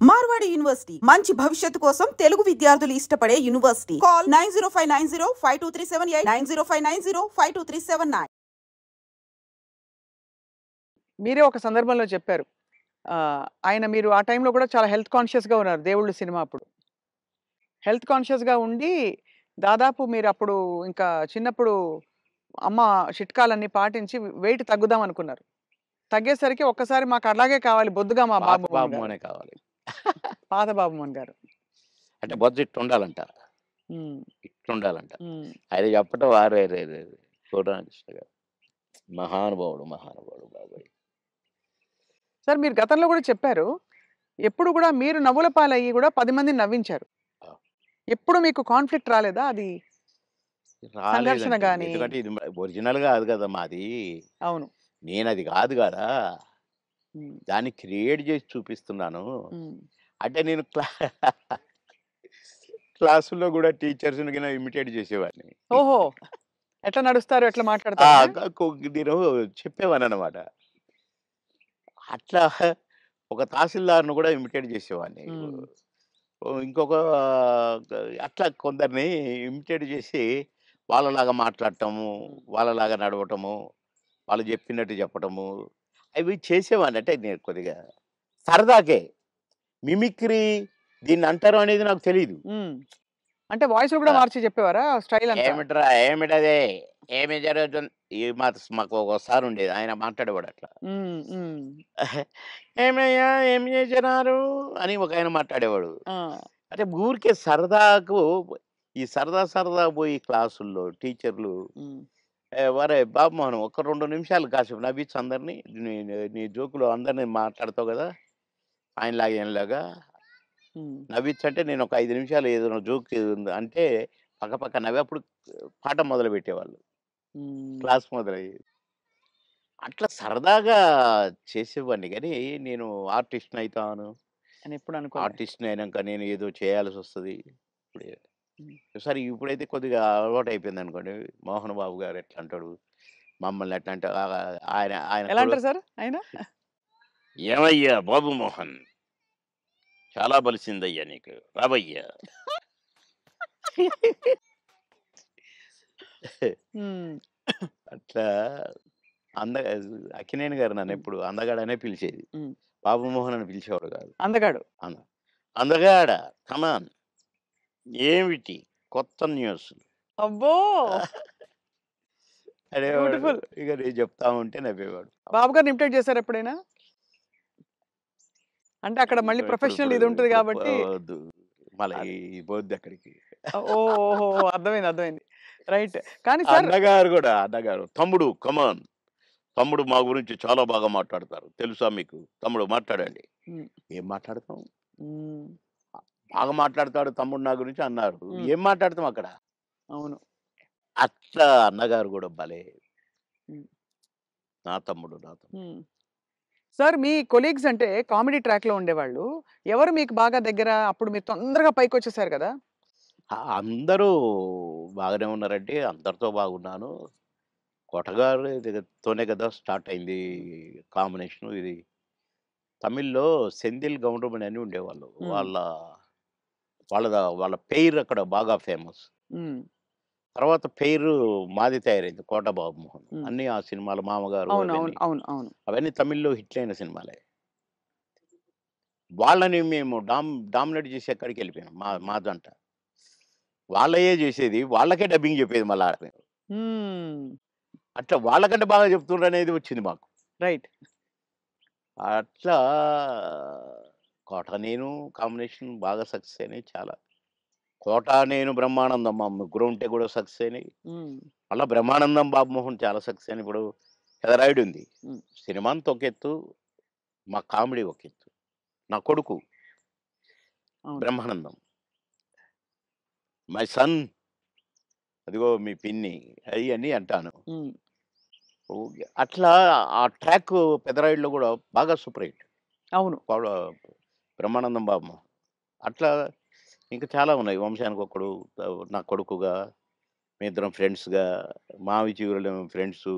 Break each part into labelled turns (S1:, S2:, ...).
S1: Marwadi university మంచి భవిష్యత్తు కోసం తెలుగు విద్యార్థులు ఇష్టపడే యూనివర్సిటీ. కాల్ 9059052378 9059052379.
S2: మీరే ఒక సందర్భంలో చెప్పారు. ఆయన మీరు ఆ టైంలో కూడా చాలా హెల్త్ కాన్షియస్‌గా ఉన్నారు 'దేవుళ్ళు' సినిమా అప్పుడు. హెల్త్ కాన్షియస్‌గా ఉండి దాదాపు మీరప్పుడు ఇంకా చిన్నప్పుడు అమ్మ చిట్కాలన్నీ పాటించి వెయిట్ తగ్గుదాం అనుకున్నారు. తగ్గేసరికి ఒక్కసారి మాకు అలాగే కావాలి బొద్దుగా మా
S3: పాత
S2: బాబు మోహన్ గారు.
S3: బాబుమోనే కావాలి.
S2: పాత బాబు మోహన్ గారు.
S3: అంటే బొజ్జ ఇట్టుండాలంట.
S2: హ్మ్.
S3: ఇట్లుండాలంట.
S2: హ్మ్.
S3: అది చెప్పటం వారేరేరే కోటరామకృష్ణ గారు. మహానుభావుడు బాబాయ్.
S2: సార్ మీరు గతంలో కూడా చెప్పారు. ఎప్పుడు కూడా మీరు నవ్వుల పాలయ్యి కూడా 10 మందిని నవ్వించారు.
S3: ఆ!
S2: ఎప్పుడు మీకు కాన్‌ఫ్లిక్ట్ రాలేదా? అది సంఘర్షణ
S3: రాలేదండి.
S2: గాని.
S3: ఎందుకంటే ఇది ఒరిజినల్ కాదు కదా మాది.
S2: అవును.
S3: నేనది కాదు గదా!
S2: హ్మ్.
S3: దాన్ని క్రియేట్ చేసి చూపిస్తున్నాను.
S2: హ్మ్.
S3: అంటే నేను క్లాసుల్లో గూడా టీచర్స్‌ని గిన ఇమిటేట్ చేసేవాడిని.
S2: ఓహో! ఎట్లా నడుస్తారు? ఎట్లా
S3: ఆ!
S2: మాట్లాడతారనా?
S3: నేను చెప్పేవాడిననమాట. అట్లా ఒక తహసీల్దార్‌ని గూడా ఇమిటేట్ చేసేవాడిని.
S2: హ్మ్.
S3: ఇంకొక అట్లా కొందరిని ఇమిటేట్ చేసి వాళ్ళలాగా మాట్లాడటము,
S2: హ్మ్.
S3: వాళ్ళలాగా నడవటము, వాళ్ళు చెప్పినట్టు చెప్పటము, అవి చేసేవాడిని. అంటే నేను కొద్దిగా సరదాకే. మిమిక్రీ దీన్నంటారు అనేది నాకు తెలీదు.
S2: హ్మ్. అంటే వాయిస్‌లు కూడా
S3: ఆ!
S2: మార్చి చెప్పేవారా? స్టైల్ అంతా?
S3: ఏమిట్రా ఏమిటది? ఏమి జరుగుతుంది? మాకు ఒక సారుండేది. ఆయన మాట్లాడేవాడు అట్లా.
S2: హ్మ్. హ్మ్.
S3: "ఏమయ్యా ఏం చేసినారు?" అని ఒకాయన మాట్లాడేవాడు.
S2: ఆ!
S3: అంటే ఊరికే సరదాకు ఈ సరదా పోయి క్లాసుల్లో టీచర్లు
S2: హ్మ్.
S3: "ఒరేయ్ బాబుమోహన్ ఒక 2 నిమిషాలు కాసేపు నవ్వించు అందరిని. నీ నీ జోకులు అందరిని మాట్లాడతావు గదా! ఆయనలాగా ఈయనలాగా
S2: హ్మ్.
S3: నవ్వించంటే" నేను ఒక 5 నిమిషాలు ఏదైనా జోక్ అంటే పక్కపక్క నవ్వి అప్పుడు పాఠం మొదలుపెట్టేవాళ్ళు.
S2: హ్మ్.
S3: క్లాస్ మొదలయ్యేది. అట్లా సరదాగా చేసేవాడిని గానీ, నేను ఆర్టిస్ట్‌నయితాను.
S2: అని ఎప్పుడు అనుకోలే.
S3: ఆర్టిస్ట్‌ని అయినంక నేను ఏదో చేయాల్సొస్తది. ఇప్పుడే
S2: హ్మ్.
S3: సరే ఇప్పుడైతే కొద్దిగా అలవాటయిపోయిందనుకోండి. మోహన్ బాబు గారు ఎట్లా అంటాడు, మమ్మల్ని ఎట్లా అంటే ఆయన ఆయన
S2: ఎలా అంటారు సార్ ఆయన?
S3: "ఏమయ్యా బాబు మోహన్, చాలా బలిసిందయ్యా నీకు. రావయ్యా."
S2: హ్మ్.
S3: అట్లా అంద అక్కినేని గారు
S2: హ్మ్.
S3: నన్నెప్పుడు అందగాడనే పిలిచేది.
S2: హ్మ్.
S3: బాబు మోహన్ అని పిలిచేవాడు కాదు.
S2: అందగాడు.
S3: అంద అందగాడ కమాన్ ఏమిటి కొత్త న్యూస్
S2: అబ్బో!
S3: అనేవాడు.
S2: బ్యూటిఫుల్.
S3: ఇక నేను చెప్తా ఉంటే నవ్వేవాడు.
S2: బాబు గారిని ఇమిటేట్ చేసారా ఎప్పుడైనా? అంటే అక్కడ మళ్ళీ
S3: ఇప్పుడు
S2: ప్రొఫెషనల్
S3: ఇప్పుడు
S2: ఇది ఉంటది
S3: ఇప్పుడు
S2: కాబట్టి
S3: వద్దు. మళ్ళీ
S2: అది.
S3: పోద్ది అక్కడికి.
S2: ఓహోహో! అర్థమైంది. అర్థమైంది. రైట్. కానీ సార్
S3: అన్నగారు కూడా అన్నగారు తమ్ముడు కమాన్ తమ్ముడు మా గురించి చాలా బాగా మాట్లాడతారు తెలుసా మీకు తమ్ముడు మాట్లాడండి.
S2: హ్మ్.
S3: ఏం మాట్లాడతాం
S2: హ్మ్.
S3: బాగా మాట్లాడతాడు తమ్ముడు నా గురించి అన్నారు.
S2: హ్మ్.
S3: ఏం మాట్లాడతాం అక్కడ.
S2: అవును.
S3: అట్లా అన్నగారు కూడా భలే
S2: హ్మ్.
S3: నా తమ్ముడు.
S2: హ్మ్. సార్ మీ కొలీగ్స్ అంటే కామెడీ ట్రాక్‌లో ఉండేవాళ్ళు. ఎవరు మీకు బాగా దగ్గర? అప్పుడు మీరు తొందరగా పైకొచ్చేసారు కదా!
S3: అందరూ బాగానే ఉన్నారండి. అందరితో బాగున్నాను. కొటగారు తోనే కదా స్టార్ట్ అయింది
S2: హ్మ్.
S3: కాంబినేషను ఇది. తమిళ్‌లో సెంధిల్ గౌండమణి అని ఉండేవాళ్ళు.
S2: హ్మ్.
S3: వాళ్ళ పెయిర్ అక్కడ బాగా ఫేమస్.
S2: హ్మ్.
S3: తర్వాత పెయిరు మాది తయారైంది 'కోట బాబుమోహన్.'
S2: హ్మ్.
S3: అన్నీ ఆ సినిమాలు 'మామగారు'
S2: అవును. అవును.
S3: అవన్నీ.
S2: అవును. అవును.
S3: అవన్నీ తమిళ్‌లో హిట్లయిన సినిమాలే. వాళ్ళని మేము డామినేట్ చేసి ఎక్కడికెళ్ళిపోయాం మా జంట. వాళ్ళయే చేసేది. వాళ్ళకే డబ్బింగ్ చెప్పేది మళ్ళా ఆడ మేము.
S2: హ్మ్.
S3: అట్లా వాళ్ళకంటే బాగా చెప్తుండ్రనేది వచ్చింది మాకు.
S2: రైట్.
S3: అట్లా 'కోట నేను' కాంబినేషన్ బాగా సక్సెస్ అయినాయి చాలా. 'కోట నేను' 'బ్రహ్మానందం' మా ముగ్గురం ఉంటే కూడా సక్సెస్ అయినాయి.
S2: హ్మ్.
S3: మళ్ళా 'బ్రహ్మానందం' 'బాబుమోహన్' చాలా సక్సెస్ అయినాయి. ఇప్పుడు 'పెదరాయుడు' ఉంది.
S2: హ్మ్.
S3: సినిమా అంతా ఒక ఎత్తు, మా కామెడీ ఒక ఎత్తు. నా కొడుకు
S2: అవును.
S3: 'బ్రహ్మానందం' మై సన్ అదిగో మీ పిన్ని అయన్నీ అంటాను.
S2: హ్మ్.
S3: అట్లా ఆ ట్రాక్ 'పెదరాయుడులో' కూడా బాగా సూపర్ హిట్.
S2: అవును.
S3: 'బ్రహ్మానందం' బాబు అట్లా ఇంకా చాలా ఉన్నాయి. 'వంశానికొక్కడు' నా కొడుకుగా, మేమిద్దరం ఫ్రెండ్స్‌గా, 'మావి చిగురులేమో' ఫ్రెండ్సు,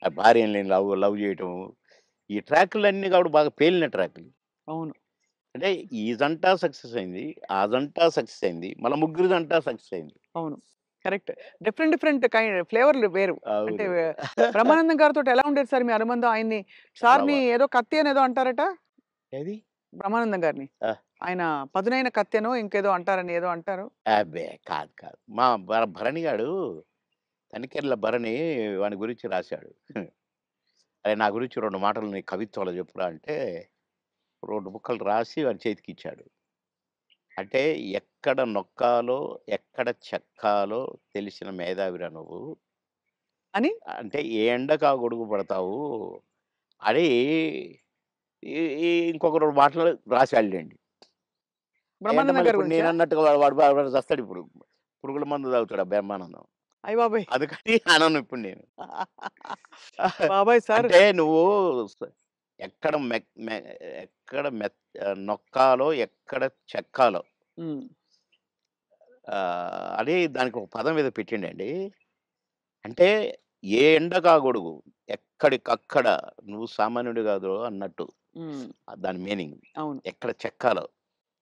S3: ఆ భార్యని నేను లవ్ లవ్ చేయటము. ఈ ట్రాకులన్నీ కూడా బాగా పేలిన ట్రాకులు.
S2: అవును.
S3: అంటే ఈ జంట సక్సెస్ అయింది. ఆ జంట సక్సెస్ అయింది. మళ్ళా ముగ్గురు జంట సక్సెస్ అయింది.
S2: అవును. కరెక్ట్. డిఫరెంట్ డిఫరెంట్ ఫ్లేవర్‌లు వేరు. అంటే
S3: అవును.
S2: బ్రహ్మానందం గారితోటి ఎలా ఉండేది సార్ మీ అనుబంధం? ఆయన్ని
S3: చాలా
S2: సార్‌ని ఏదో కత్తి అనేదో అంటారట?
S3: ఏది?
S2: బ్రహ్మానందం గారిని.
S3: ఆ!
S2: ఆయన పదునైన కత్తెనో ఇంకేదో అంటారని ఏదో అంటారు.
S3: అబ్బే! కాదు, కాదు. మా భరణి గాడు తనికెళ్ళ భరణి వాని గురించి రాశాడు. అరే! నా గురించి 2 మాటలు నీ కవిత్వంలో చెప్పురా అంటే 2 ముక్కలు రాసి వాని చేతికిచ్చాడు. అంటే ఎక్కడ నొక్కాలో, ఎక్కడ చెక్కాలో తెలిసిన మేధావిరా నువ్వు.
S2: అని
S3: అంటే ఏ ఎండకు ఆ గొడుగు పడతావు అని ఈ ఈ ఇంకొక 2 మాటలు రాశాడులెండి. అయంటే
S2: బ్రహ్మానందం
S3: మళ్ళీ
S2: గారి
S3: ఇప్పుడు
S2: గురించా?
S3: నేనన్నట్టుగా వాడు చస్తాడిప్పుడు. పురుగుల మందు తాగుతాడు ఆ బ్రహ్మానందం.
S2: అయ్య బాబోయ్!
S3: అందుకని అనను ఇప్పుడు నేను.
S2: బాబోయ్! సార్
S3: అంటే నువ్వు స ఎక్కడ ఎక్కడ నొక్కాలో, ఎక్కడ చెక్కాలో
S2: హ్మ్.
S3: అని దానికి ఒక పదం ఏదో పెట్టిండండి. అంటే ఏ ఎండకా గొడుగు, ఎక్కడికక్కడ నువ్వు సామాన్యుడు కాదు అన్నట్టు.
S2: హ్మ్.
S3: దాని మీనింగ్.
S2: అవును.
S3: ఎక్కడ చెక్కాలో.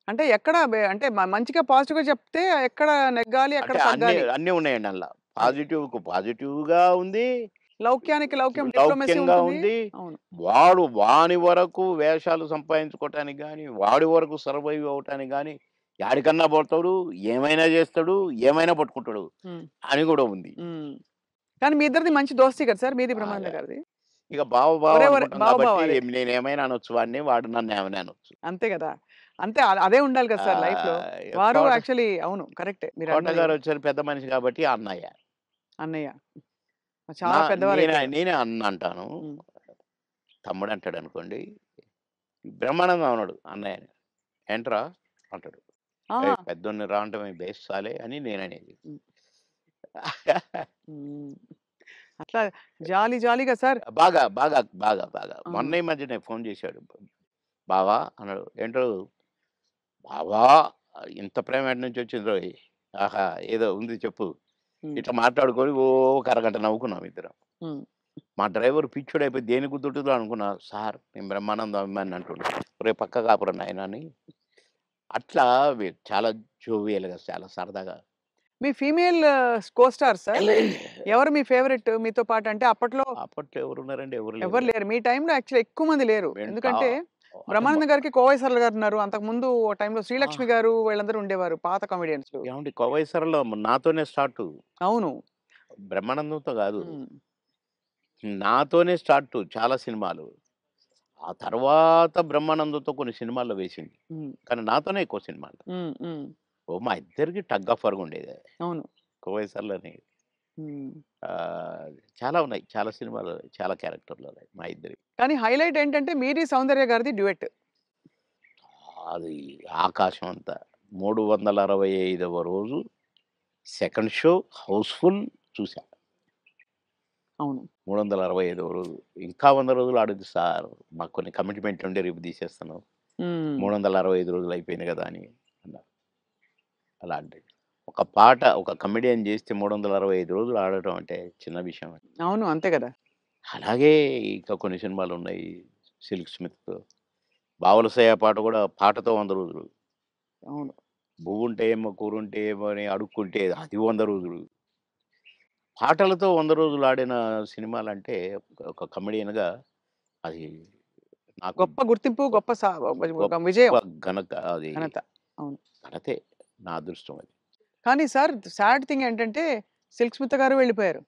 S2: అంటే ఎక్కడ అంటే మంచిగా పాజిటివ్‌గా చెప్తే ఎక్కడ నెగ్గాలి, ఎక్కడ
S3: అంటే అన్నీ
S2: తగ్గాలి.
S3: అన్నీ ఉన్నాయండి అందుల.
S2: అది.
S3: పాజిటివ్‌గా ఉంది.
S2: లౌక్యానికి లౌక్యం డిప్లొమసీ
S3: లౌక్యంగా
S2: ఉంటుంది.
S3: ఉంది.
S2: అవును.
S3: వాని వరకు వేషాలు సంపాదించుకోవటానికి గాని, వాడి వరకు సర్వైవ్ అవ్వటానికి గాని, యాడికన్నా పోతాడు, ఏమైనా చేస్తాడు, ఏమైనా పట్టుకుంటాడు
S2: హ్మ్.
S3: అని కూడా ఉంది.
S2: హ్మ్. కానీ మీ ఇద్దరిది మంచి దోస్తీ కదా సార్! మీది
S3: బాగా.
S2: బ్రహ్మానందం గారిది.
S3: ఇక బావ బావ
S2: ఒరే
S3: అనుకుంటాం
S2: బావ
S3: కాబట్టి
S2: అదే.
S3: నేనేమైనా అనొచ్చు వాడిని, వాడు నన్నేమైనా అనొచ్చు.
S2: అంతే గదా! అంతే అదే ఉండాలి కదా సార్ లైఫ్‌లో. వారు
S3: కోట
S2: యాక్చువల్లీ అవును. కరెక్టే. మీరన్నది
S3: కోటగారు వచ్చారు పెద్ద మనిషి కాబట్టి అన్నయ్య.
S2: అన్నయ్య.
S3: నా
S2: చాలా పెద్దవారైపోయారు.
S3: నేనే అన్న అంటాను.
S2: హ్మ్.
S3: తమ్ముడు అంటాడనుకోండి. బ్రహ్మానందం అనడు అన్నయ్యని. ఏంట్రా అంటాడు.
S2: ఆహా!
S3: ఏయ్! పెద్దోడిని రా అంటే బేస్తాలే అని నేననేది.
S2: హ్మ్. హ్మ్. అట్లా జాలీ జాలీగా సార్
S3: బాగా.
S2: ఆ!
S3: మొన్న ఈ మధ్యనే ఫోన్ చేశాడు. బావా అన్నాడు. ఏంటో బావా ఇంత ప్రేమ ఎటు నుంచి వచ్చిందోయ్! ఆహా! ఏదో ఉంది చెప్పు.
S2: హ్మ్.
S3: ఇట్లా మాట్లాడుకొని ఓ ఒక అరగంట నవ్వుకున్నాం ఇద్దరం.
S2: హ్మ్.
S3: మా డ్రైవర్ పిచ్చోడైపోయి దేనికి గుద్దుతుందో అనుకున్నా. సార్ నేను బ్రహ్మానందం అభిమానిని అంటుండు. ఒరేయ్ పక్కకు ఆపురా నాయనా అని. అట్లా చాలా జోవియల్‌గా చాలా సరదాగా.
S2: మీ ఫీమేల్ కో స్టార్ సార్? ఎవరు మీ ఫేవరెట్ మీతో పాటు? అంటే అప్పట్లో
S3: అప్పట్లో ఎవరున్నారండి? ఎవరు లేరు.
S2: ఎవ్వరు లేరు. మీ టైమ్‌లో యాక్చువల్లీ ఎక్కువ మంది లేరు.
S3: వెంట
S2: ఎందుకంటే
S3: అంటే
S2: బ్రహ్మానందం గారికి కోవై సరళ గారున్నారు. అంతకుముందు ఓ టైమ్‌లో
S3: ఆ!
S2: శ్రీలక్ష్మి గారు వీళ్ళందరూ ఉండేవారు. పాత కామెడియన్స్‌లు.
S3: ఏవండీ 'కోవై సరళ' నాతోనే స్టార్టు.
S2: అవును.
S3: బ్రహ్మానందంతో గాదు.
S2: హ్మ్.
S3: నాతోనే స్టార్టు చాలా సినిమాలు. ఆ తర్వాత బ్రహ్మానందంతో కొన్ని సినిమాల్లో వేసింది.
S2: హ్మ్.
S3: కానీ నాతోనే ఎక్కువ సినిమాలు.
S2: హ్మ్. హ్మ్.
S3: మా ఇద్దరికి టగ్ ఆఫ్ వార్ ఉండేది.
S2: అవును.
S3: 'కోవై సరళని'
S2: హ్మ్.
S3: చాలా ఉన్నాయి. చాలా సినిమాలు, చాలా క్యారెక్టర్‌లు ఉన్నాయి మా ఇద్దరివి.
S2: కానీ హైలైట్ ఏంటంటే మీది సౌందర్య గారిది డ్యూయెట్.
S3: అది ఆకాశం అంత. 365వ రోజు సెకండ్ షో హౌస్‌ఫుల్ చూసా.
S2: అవును.
S3: 365వ రోజు. ఇంకా 100 రోజులు ఆడొద్దు సార్. మాకు కొన్ని కమిట్మెంట్ ఉండి రేపు తీసేస్తాను.
S2: హ్మ్.
S3: 365 రోజులు అయిపోయింది కదా! అని అన్నారు. అలాంటిది. ఒక పాట ఒక కమెడియన్ చేస్తే 365 రోజులు ఆడటం అంటే చిన్న విషయమా?
S2: అవును. అంతే గదా!
S3: అలాగే ఇంకా కొన్ని సినిమాలున్నాయి. 'సిల్క్ స్మిత్', 'బావలసయ్య' పాట కూడా పాటతో 100 రోజులు.
S2: అవును.
S3: 'బువ్వుంటే ఏమో కూరుంటే ఏమో' అని అడుక్కుంటే అది 100 రోజులు. పాటలతో 100 రోజులు ఆడిన సినిమాలంటే ఒక కమెడియన్‌గా అది నాకు
S2: గొప్ప గుర్తింపు,
S3: గొప్ప
S2: గొప్ప
S3: గొప్ప
S2: విజయం,
S3: అది
S2: ఘనత. అవును.
S3: ఘనతే. నా అదృష్టం అది.
S2: కానీ సార్ సాడ్ థింగ్ ఏంటంటే 'సిల్క్ స్మిత' గారు వెళ్ళిపోయారు.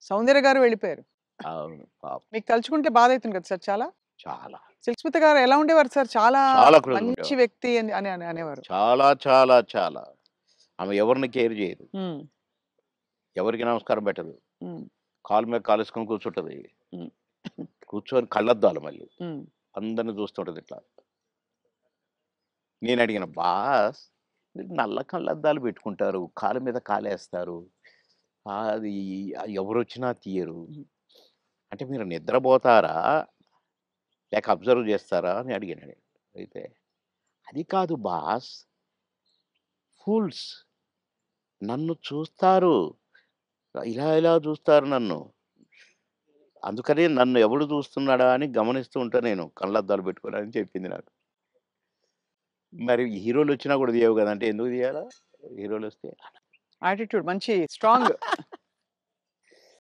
S2: 'సౌందర్య' గారు వెళ్ళిపోయారు.
S3: అవును. పాపం.
S2: మీకు తలుచుకుంటే బాధైతుంది కదా సార్ చాలా?
S3: చాలా.
S2: 'సిల్క్ స్మిత' గారు ఎలా ఉండేవారు సార్? చాలా
S3: చాలా క్లోజ్‌గా
S2: మంచి
S3: ఉండేవారు.
S2: వ్యక్తి అని అనేవారు.
S3: చాలా. ఆమె ఎవరిని కేర్ చేయదు.
S2: హ్మ్.
S3: ఎవరికీ నమస్కారం పెట్టదు.
S2: హ్మ్.
S3: కాలు మీద కాలేసుకొని కూర్చుంటది.
S2: హ్మ్.
S3: కూర్చొని కళ్ళద్దాలు మళ్ళీ.
S2: హ్మ్.
S3: అందరిని చూస్తుంటది ఇట్లా. నేనడిగాను, "బాస్ మీరు నల్ల కళ్ళద్దాలు పెట్టుకుంటారు. కాలు మీద కాలేస్తారు. అది ఎవరొచ్చినా తీయరు.
S2: హ్మ్.
S3: అంటే మీరు నిద్రపోతారా? లేక అబ్జర్వ్ చేస్తారా?" అని అడిగాను నేను. అయితే, "అది కాదు బాస్ ఫూల్స్ నన్ను చూస్తారు. ఇలా చూస్తారు నన్ను. అందుకని నన్ను ఎవడు చూస్తున్నాడా అని గమనిస్తూ ఉంటా నేను కళ్ళద్దాలు పెట్టుకొని" అని చెప్పింది నాకు. మరి హీరోలొచ్చినా గూడా తీయవు గదంటే ఎందుకు తీయాలా? హీరోలొస్తే
S2: యాటిట్యూడ్ మంచి స్ట్రాంగ్.